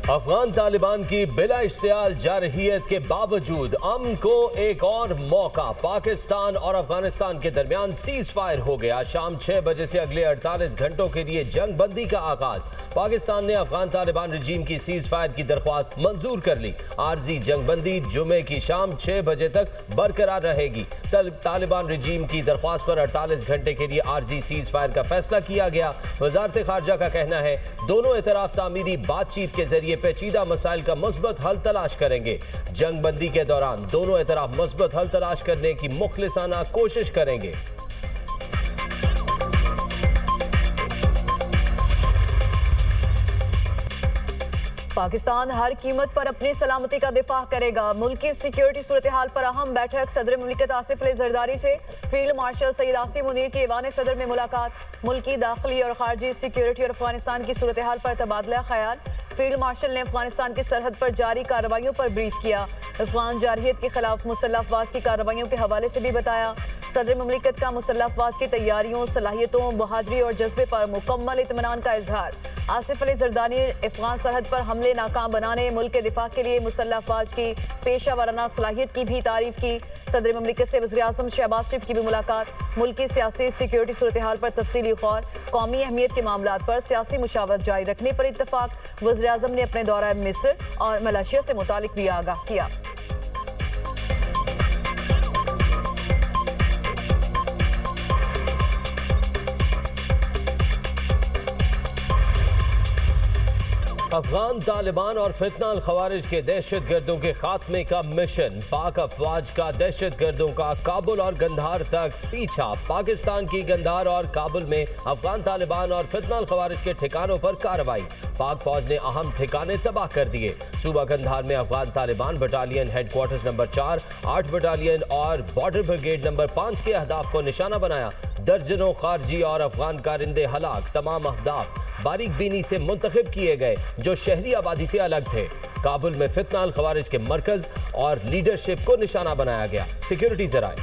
अफगान तालिबान की बिला इश्तियाल जारहियत के बावजूद अमन को एक और मौका। पाकिस्तान और अफगानिस्तान के दरमियान सीज फायर हो गया। शाम 6 बजे से अगले 48 घंटों के लिए जंग बंदी का आगाज। पाकिस्तान ने अफगान तालिबान रजीम की सीज फायर की दरख्वास्त मंजूर कर ली। आर्जी जंग बंदी जुमे की शाम 6 बजे तक बरकरार रहेगी। तालिबान रजीम की दरख्वास्त पर 48 घंटे के लिए आर्जी सीज फायर का फैसला किया गया। वजारत खारजा का कहना है दोनों इतराफ तामीरी बातचीत के जरिए पेचीदा मसाइल का मुस्बत हल तलाश करेंगे। जंग बंदी के दौरान दोनों इतराफ मुस्बत हल तलाश करने की मुखलिसाना कोशिश करेंगे। पाकिस्तान हर कीमत पर अपनी सलामती का दिफा करेगा। मुल्क की सिक्योरिटी सूरत हाल पर अहम बैठक। सदर मुमलिकत आसिफ अली जरदारी से फील्ड मार्शल सईद आसिम मुनीर की ऐवान सदर में मुलाकात। मुल्की दाखिली और खारजी सिक्योरिटी और अफगानिस्तान की सूरत हाल पर तबादला ख्याल। फील्ड मार्शल ने अफगानिस्तान की सरहद पर जारी कार्रवाइयों पर ब्रीफ किया। अफगान जारहियत के खिलाफ मुसल्लह अफवाज की कार्रवाइयों के हवाले से भी बताया। सदर मुमलिकत का मुसल्लह अफवाज की तैयारियों, सलाहियतों, बहादुरी और जज्बे पर मुकम्मल इत्मीनान का इजहार। आसिफ अली जरदारी अफगान सरहद पर हमले नाकाम बनाने, मुल्क के दिफा के लिए मुसल्लह अफवाज की पेशा वाराना सलाहियत की भी तारीफ की। सदर मुमलिकत से वज़ीर आज़म शहबाज शरीफ की भी मुलाकात। मुल्क की सियासी सिक्योरिटी सूरत हाल पर तफसीली गौर। कौमी अहमियत के मामलात पर सियासी मुशावरत जारी रखने पर इत्तफाक। वज़ीर आज़म ने अपने दौरा मिस्र और मलेशिया से मुतालिक भी आगाह किया। अफगान तालिबान और फितना खवारिज के दहशत गर्दों के खात्मे का मिशन। पाक अफवाज का दहशत गर्दों का काबुल और गंधार तक पीछा। पाकिस्तान की गंधार और काबुल में अफगान तालिबान और फितना खवारिज के ठिकानों पर कार्रवाई। पाक फौज ने अहम ठिकाने तबाह कर दिए। सूबा गंधार में Afghan Taliban battalion headquarters number 4, 8 battalion और बॉर्डर ब्रिगेड नंबर 5 के अहदाफ को निशाना बनाया। दर्जनों खारजी और अफगान कारिंदे हलाक। तमाम अहदाफ बारीक बीनी से मुंतखब किए गए जो शहरी आबादी से अलग थे। काबुल में फितना खवारिज के मरकज और लीडरशिप को निशाना बनाया गया। सिक्योरिटी जराए।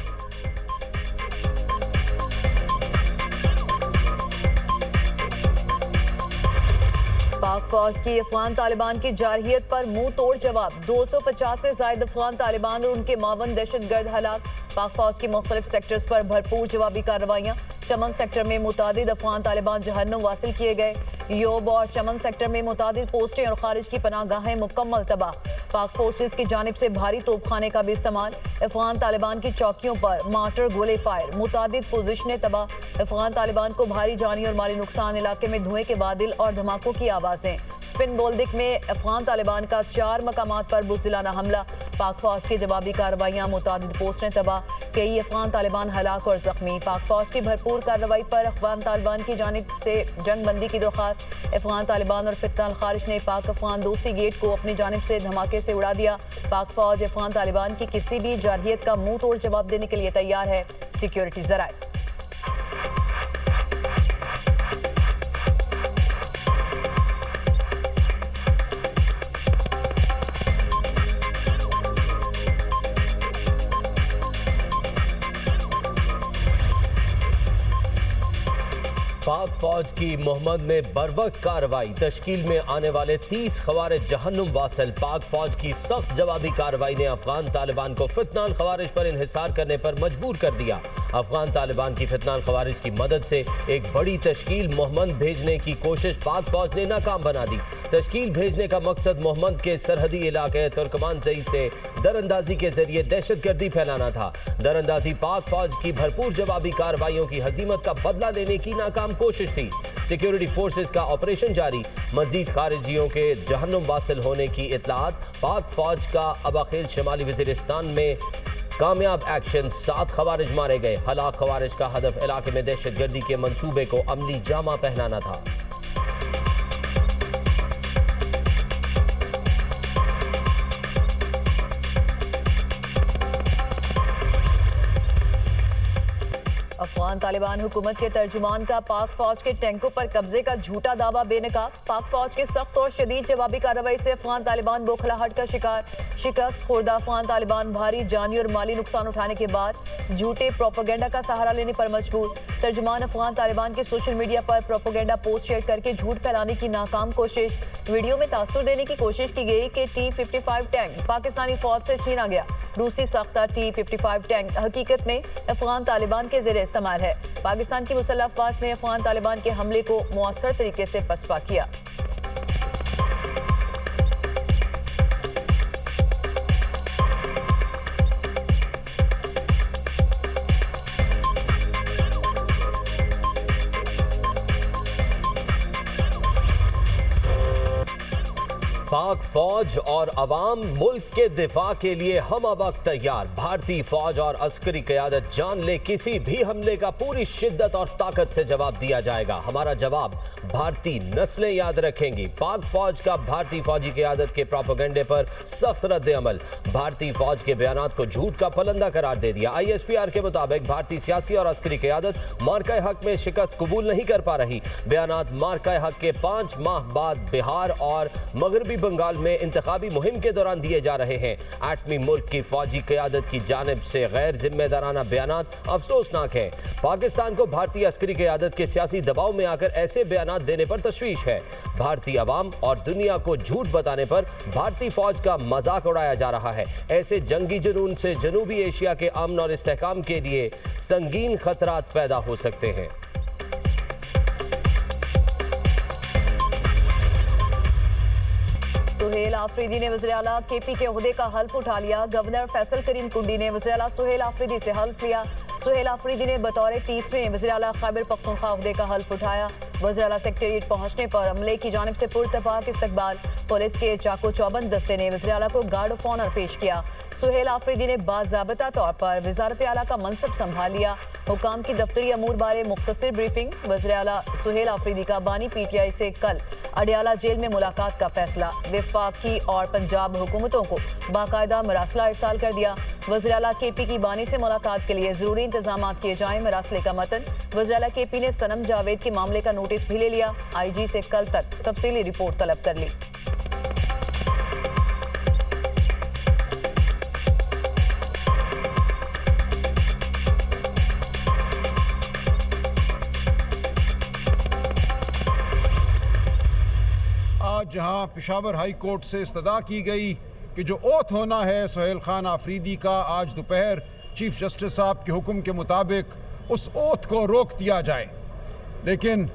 पाक फौज की अफगान तालिबान की जारहियत पर मुंह तोड़ जवाब। 250 से ज्यादा अफगान तालिबान और उनके मावन दहशतगर्द हलाक। पाक फौज की मुख्तलिफ सेक्टर्स पर भरपूर जवाबी कार्रवाइयाँ। चमन सेक्टर में मुतादिद अफगान तालिबान जहन्नुम वासिल किए गए। योब और चमन सेक्टर में मुतादिद पोस्टें और खारिज की पनाहगाहें मुकम्मल तबाह। पाक फोर्सेज की जानिब से भारी तोपखाने का भी इस्तेमाल। अफगान तालिबान की चौकियों पर मार्टर गोले फायर। मुतादिद पोजिशनें तबाह। अफगान तालिबान को भारी जानी और माली नुकसान। इलाके में धुएं के बादल और धमाकों की आवाजें। स्पिन बोल्दिक में अफगान तालिबान का 4 मकामात पर बुज़दिलाना हमला। पाक फौज की जवाबी कार्रवाइयाँ। मुतादिद पोस्टें तबाह। कई अफगान तालिबान हलाक और जख्मी। पाक फौज की भरपूर कार्रवाई पर अफगान तालिबान की जानिब से जंग बंदी की दरख्वास्त। अफगान तालिबान और फितना खारिज ने पाक अफगान दोस्ती गेट को अपनी जानिब से धमाके से उड़ा दिया। पाक फौज अफगान तालिबान की किसी भी जारहियत का मुंह तोड़ जवाब देने के लिए तैयार है। सिक्योरिटी जराए। पाक फौज की मोहम्मद में बरवक्त कार्रवाई। तश्कील में आने वाले 30 खवारिज जहन्नुम वासिल। पाक फौज की सख्त जवाबी कार्रवाई ने अफगान तालिबान को फितना खवारिज पर इन्हिसार करने पर मजबूर कर दिया। अफगान तालिबान की फितना खवारिज की मदद से एक बड़ी तश्कील मोहम्मद भेजने की कोशिश पाक फौज ने नाकाम बना दी। तश्कील भेजने का मकसद मोहम्मद के सरहदी इलाके तुर्कमानजई से दरअंदाजी के जरिए दहशतगर्दी फैलाना था। दरअंदाजी पाक फौज की भरपूर जवाबी कार्रवाइयों की हजीमत का बदला लेने की नाकाम कोशिश थी। सिक्योरिटी फोर्सेज का ऑपरेशन जारी। मजीद खारिजियों के जहन्नुम वासिल होने की इतलात। पाक फौज का अबाखिल शुमाली वजीरिस्तान में कामयाब एक्शन। 7 खवारिज मारे गए। हलाक खवारिज का हदफ इलाके में दहशतगर्दी के मंसूबे को अमली जामा पहनाना था। अफगान अफगान तालिबान हुकूमत के तर्जुमान का पाक फौज के टैंकों पर कब्जे का झूठा दावा बेनकाब। पाक फौज के सख्त और शदीद जवाबी कार्रवाई से अफगान तालिबान बौखलाहट का शिकार। शिकस्त खुर्दा अफगान तालिबान भारी जानी और माली नुकसान उठाने के बाद झूठे प्रोपेगेंडा का सहारा लेने पर मजबूर। तर्जुमान अफगान तालिबान के सोशल मीडिया पर प्रोपेगेंडा पोस्ट शेयर करके झूठ फैलाने की नाकाम कोशिश। वीडियो में तासुर देने की कोशिश की गई कि T-55 टैंक पाकिस्तानी फौज से छीना गया। रूसी साख्ता T-55 टैंक हकीकत में अफगान तालिबान के ज़ेरे इस्तेमाल है। पाकिस्तान की मुसल्लह अफवाज ने अफगान तालिबान के हमले को मुअस्सर तरीके से पसपा किया। पाक फौज और अवाम मुल्क के दिफा के लिए हम वक्त तैयार। भारतीय फौज और अस्करी क़यादत जान ले किसी भी हमले का पूरी शिद्दत और ताकत से जवाब दिया जाएगा। हमारा जवाब भारतीय नस्लें याद रखेंगी। पाक फौज का भारतीय फौजी क़यादत के प्रोपेगेंडे पर सख्त रद्द अमल। भारतीय फौज के बयानात को झूठ का पलंदा करार दे दिया। ISPR के मुताबिक भारतीय सियासी और अस्करी क़यादत मार्का हक में शिकस्त कबूल नहीं कर पा रही। बयानात मार्का हक के 5 माह बाद बिहार और मगरबी बंगाल में इंतखाबी मुहिम के दौरान दिए जा रहे हैं। एटमी मुल्क की फौजी क़यादत की जानिब से गैर जिम्मेदाराना बयानात अफसोसनाक है। पाकिस्तान को भारतीय अस्करी क़यादत के सियासी दबाव में आकर ऐसे बयानात देने पर तशवीश है। भारतीय अवाम और दुनिया को झूठ बताने पर भारतीय फौज का मजाक उड़ाया जा रहा है। ऐसे जंगी जुनून से जनूबी एशिया के अमन और इस्तेहकाम के लिए संगीन खतरात पैदा हो सकते हैं। सुहेल आफरीदी ने वज़ीर आला KP के ओहदे का हल्फ उठा लिया। गवर्नर फैसल करीम कुंडी ने वज़ीर आला सुहेल आफरीदी से हल्फ लिया। सुहेल आफरीदी ने बतौर 30वें वज़ीर आला खैबर पख्तूनख्वा ओहदे का हल्फ उठाया। वज़ीर आला सेक्रेटेरिएट पहुंचने पर अमले की जानिब से पुरतपाक इस्तकबाल। पुलिस के चाको चौबंद दस्ते ने वज़ीर आला को गार्ड ऑफ ऑनर पेश किया। सुहेल आफरीदी ने बाज़ाबता तौर पर वज़ारत आला का मनसब संभाल लिया। हुकाम की दफ्तरी अमूर बारे मुख्तसर ब्रीफिंग। वज़ीर आला सुहेल आफरीदी का बानी PTI से कल अडियाला जेल में मुलाकात का फैसला। वफाकी और पंजाब हुकूमतों को बाकायदा मरासला इरसाल कर दिया। वज़ीर आला KP की बानी से मुलाकात के लिए ज़रूरी इंतजाम किए जाएं। मरासले का मतन। वज़ीर आला KP ने सनम जावेद के मामले का नोटिस भी ले लिया। IG से कल तक तफसीली रिपोर्ट तलब कर ली। जहां पेशावर हाई कोर्ट से इस्तदा की गई कि जो ओथ होना है सुहेल खान आफरीदी का, आज दोपहर चीफ जस्टिस साहब के हुक्म के मुताबिक उस ओथ को रोक दिया जाए। लेकिन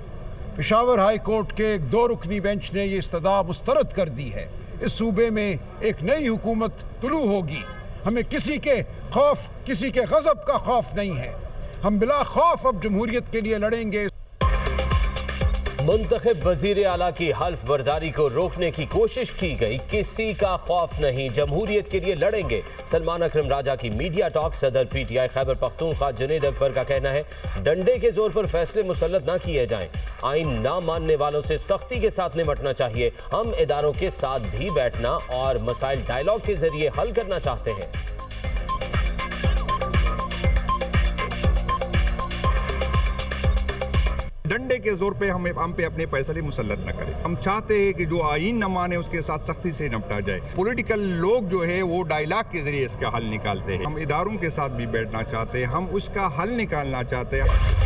पेशावर हाई कोर्ट के एक 2 रुकनी बेंच ने ये इस्तदा मुस्तरद कर दी है। इस सूबे में एक नई हुकूमत तुलू होगी। हमें किसी के खौफ, किसी के गज़ब का खौफ नहीं है। हम बिला खौफ अब जमहूरियत के लिए लड़ेंगे। मुंतखब वजीर आला की हल्फ बर्दारी को रोकने की कोशिश की गई। किसी का खौफ नहीं, जमहूरियत के लिए लड़ेंगे। सलमान अकरम राजा की मीडिया टॉक। सदर PTI खैबर पख्तूनख्वा जुनैद अकबर का कहना है डंडे के जोर पर फैसले मुसल्लत ना किए जाएं। आइन ना मानने वालों से सख्ती के साथ निपटना चाहिए। हम इदारों के साथ भी बैठना और मसाइल डायलॉग के जरिए हल करना चाहते हैं। डंडे के जोर पे हम पे अपने फैसले मुसल्लत न करें। हम चाहते हैं कि जो आईन न माने उसके साथ सख्ती से निपटा जाए। पॉलिटिकल लोग जो है वो डायलॉग के जरिए इसका हल निकालते हैं। हम इदारों के साथ भी बैठना चाहते हैं, हम उसका हल निकालना चाहते हैं।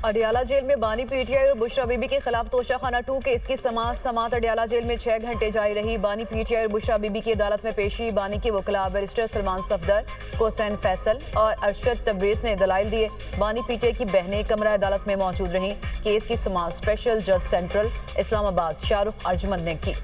अडियाला जेल में बानी PTI और बुशरा बीबी के खिलाफ तोशाखाना 2 केस की समाअत अडियाला जेल में 6 घंटे जारी रही। बानी PTI और बुशरा बीबी की अदालत में पेशी। बानी के वकला बैरिस्टर सलमान सफदर, हुसैन फैसल और अरशद तब्रेज़ ने दलाइल दिए। बानी PTI की बहनें कमरा अदालत में मौजूद रहीं। केस की समाअत स्पेशल जज सेंट्रल इस्लामाबाद शाहरुख अर्जमंद ने की।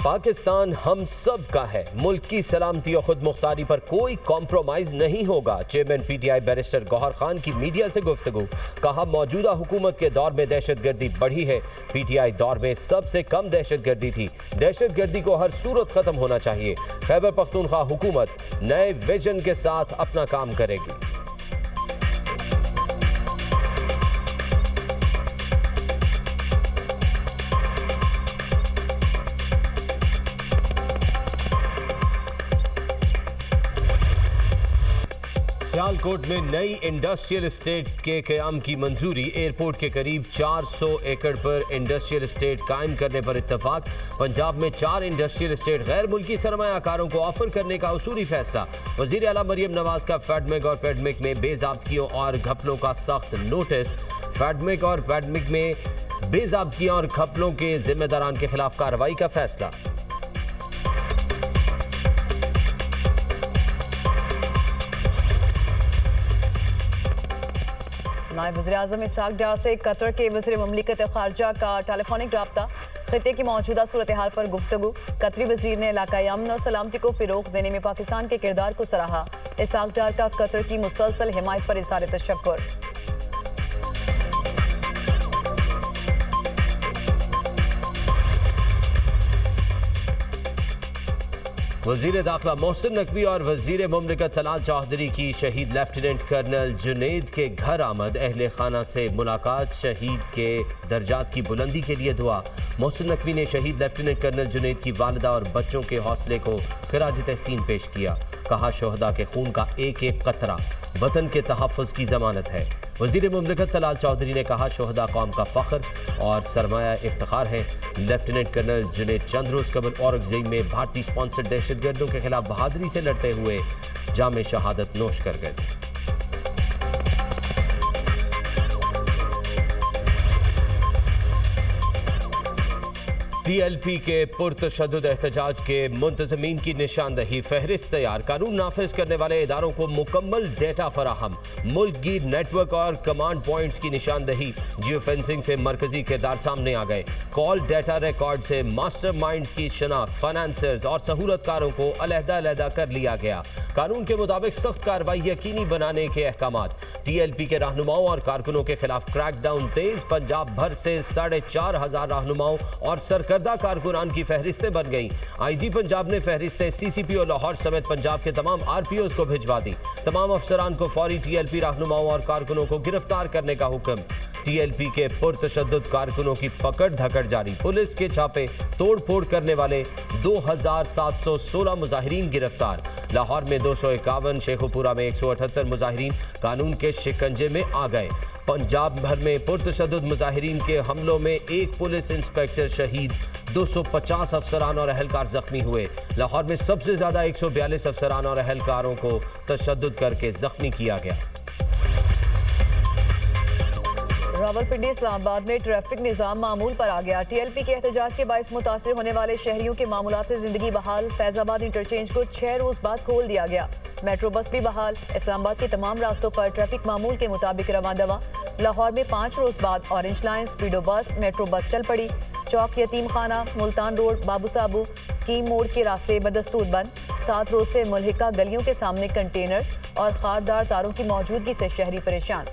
पाकिस्तान हम सब का है। मुल्क की सलामती और खुद मुख्तारी पर कोई कॉम्प्रोमाइज नहीं होगा। Chairman PTI barrister Gohar Khan की मीडिया से गुफ्तगू। कहा मौजूदा हुकूमत के दौर में दहशतगर्दी बढ़ी है। PTI दौर में सबसे कम दहशतगर्दी थी। दहशतगर्दी को हर सूरत खत्म होना चाहिए। खैबर पख्तूनख्वा हुकूमत नए विजन के साथ अपना काम करेगी। सियालकोट में नई इंडस्ट्रियल एस्टेट के क़याम की मंजूरी। एयरपोर्ट के करीब 400 एकड़ पर इंडस्ट्रियल एस्टेट कायम करने पर इत्तफाक। पंजाब में 4 इंडस्ट्रियल एस्टेट गैर मुल्की सरमायाकारों को ऑफर करने का उसूली फैसला। वज़ीर आला मरियम नवाज का फेडमिक और पेडमिक में बेज़ाब्तियों और घपलों का सख्त नोटिस। फेडमिक और पेडमिक में बेज़ाब्तियों और घपलों के जिम्मेदारान के खिलाफ कार्रवाई का फैसला। नायब वज़ीर-ए-आज़म इसहाक डार से कतर के वज़ीर ममलिकत खारजा का टेलीफोनिक रब्ता। खित्ते की मौजूदा सूरत हाल पर गुफ्तगू। कतरी वज़ीर ने इलाकाई अमन और सलामती को फ़रोग़ देने में पाकिस्तान के किरदार को सराहा। इसहाक डार का कतर की मुसलसल हिमायत पर इज़हार तशक्कुर। वज़ीर दाखिला मोहसिन नकवी और वज़ीर मुमलिकत तलाल चौधरी की शहीद लेफ्टिनेंट कर्नल जुनैद के घर आमद। अहले खाना से मुलाकात। शहीद के दर्जात की बुलंदी के लिए दुआ। मोहसिन नकवी ने शहीद लेफ्टिनेंट कर्नल जुनैद की वालिदा और बच्चों के हौसले को खिराज तहसीन पेश किया। कहा शोहदा के खून का एक एक कतरा वतन के तहफ़्फ़ुज़ की ज़मानत है। वज़ीर मुमलिकत तलाल चौधरी ने कहा शोहदा कौम का फ़ख्र और सरमाया इफ्तिखार है। लेफ्टिनेंट कर्नल जुनैद चंद रोज़ कबल औरंगज़ेब में भारतीय स्पॉन्सर्ड दहशतगर्दों के खिलाफ बहादुरी से लड़ते हुए जाम शहादत नोश कर गए। TLP के पुरतशद्दुद एहतजाज के मुंतज़मीन की निशानदही। फहरिस्त तैयार। कानून नाफिज करने वाले इदारों को मुकम्मल डेटा फराहम। मुल्क गिर नेटवर्क और कमांड पॉइंट्स की निशानदही। जियो फेंसिंग से मरकजी किरदार सामने आ गए। कॉल डेटा रिकॉर्ड से मास्टर माइंड्स की शनाख्त। फाइनेंसर्स और सहूलतकारों को अलहदा कर लिया गया। कानून के मुताबिक सख्त कार्रवाई यकीनी बनाने के अहकामात। TLP के रहनुमाओं और कारकुनों के खिलाफ क्रैकडाउन तेज। पंजाब भर से 4,500 रहनुमाओं और सरकर्दा कारकुनान की फहरिस्तें बन गई। IG पंजाब ने फहरिस्तें CCP और लाहौर समेत पंजाब के तमाम RPOs को भिजवा दी। तमाम अफसरान को फौरी TLP रहनुमाओं और कारकुनों को गिरफ्तार करने का हुक्म। TLP के पुरतशद्दुद कारकुनों की पकड़ धकड़ जारी। पुलिस के छापे तोड़ फोड़ करने वाले 2,716 मुजाहिरीन गिरफ्तार। लाहौर में 251, शेखुपुरा में 178 मुजाहिरीन कानून के शिकंजे में आ गए। पंजाब भर में पुरतशद्दुद मुजाहिरीन के हमलों में एक पुलिस इंस्पेक्टर शहीद। 250 अफसरान और अहलकार जख्मी हुए। लाहौर में सबसे ज्यादा 142 अफसरान और अहलकारों को तशद्दुद करके जख्मी किया गया। रावलपिंडी इस्लामाबाद में ट्रैफिक निज़ाम मामूल पर आ गया। TLP के एहतजाज के बायस मुतासिर होने वाले शहरियों के मामूलात ज़िंदगी बहाल। फैज़ाबाद इंटरचेंज को 6 रोज़ बाद खोल दिया गया। मेट्रो बस भी बहाल। इस्लामाबाद के तमाम रास्तों पर ट्रैफिक मामूल के मुताबिक रवां दवा। लाहौर में 5 रोज़ बाद ऑरेंज लाइन, स्पीडो बस, मेट्रो बस चल पड़ी। चौक यतीम खाना, मुल्तान रोड, बाबू साबू, स्कीम मोड़ के रास्ते बदस्तूर बंद। 7 रोज़ से मुल्हिका गलियों के सामने कंटेनर्स और खारदार तारों की मौजूदगी से शहरी परेशान।